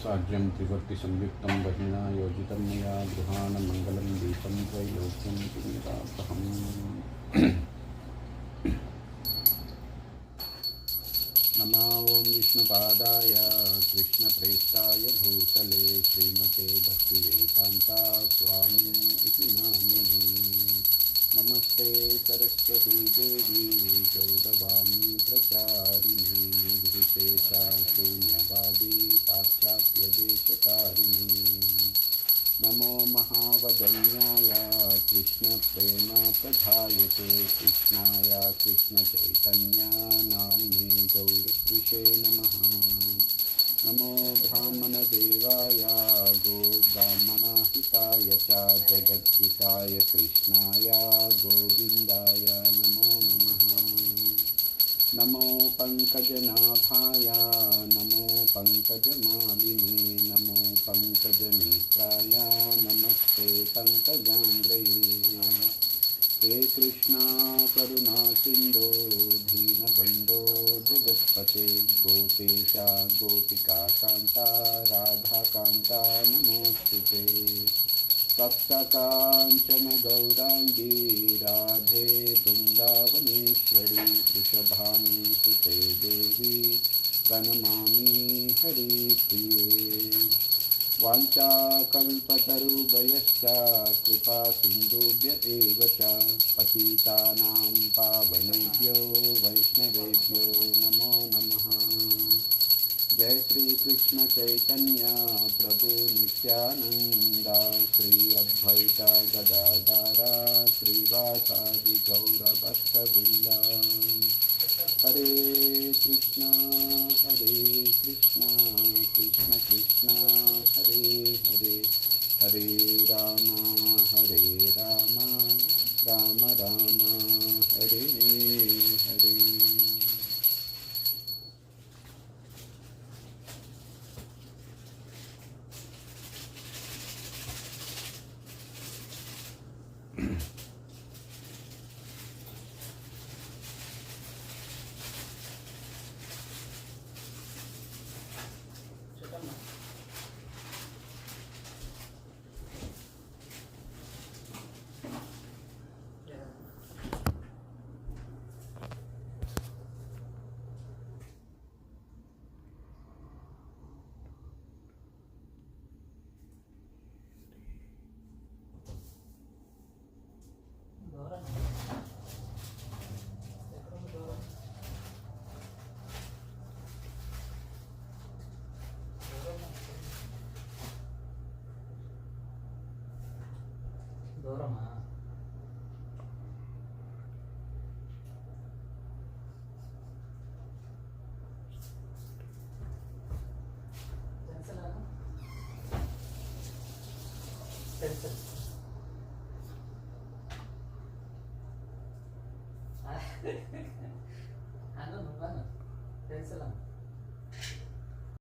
साज्यं त्रिवर्ति संयुक्तं बहिना योजितं मया गृहाण मंगलं दीपं त्रैलोक्यं पुण्यदापहम्। नमो ओं विष्णुपादाय कृष्णप्रेष्ठाय भूतले श्रीमते भक्तिवेदान्ता स्वामिनिति नामिने। नमस्ते सरस्वती देवी गौरवाणी प्रचारिणे निर्विशेषा शून्यवादी पाश्चात्यदेशकारिणे। नमो महावदन्याय कृष्णप्रेमप्रधायते कृष्णाय कृष्णचैतन्या नाम्ने गौरकृषे नमः। नमो ब्राह्मणदेवाय गोब्राह्मणहिताय च जगद्विताय कृष्णाय गोविन्दाय नमो नमः। नमो पङ्कजनाभाय नमो पङ्कजमालिने नमो पङ्कजनेत्राय नमस्ते पङ्कजाङ्ग्रये। हे कृष्णा करुणा सिन्धो दीनबन्धो जगत्पते गोपेशा गोपिकान्ता राधाकान्ता नमोऽस्तुते। सप्तकाञ्चन गौराङ्गी राधे वृन्दावनेश्वरी वृषभानुसुते देवी प्रणमामि हरिप्रिये। वाञ्छाकल्पतरुभयश्च कृपा सिन्धुभ्य एव च पतितानां पावनेभ्यो वैष्णवेभ्यो नमो नमः। जय श्री कृष्ण चैतन्य प्रभु नित्यानंद श्री अद्वैत गदाधर श्रीवासादि गौरभक्तवृंद। हरे कृष्णा कृष्ण कृष्ण हरे हरे, हरे राम राम राम हरे हरे। దూరమా? పెన్సిల్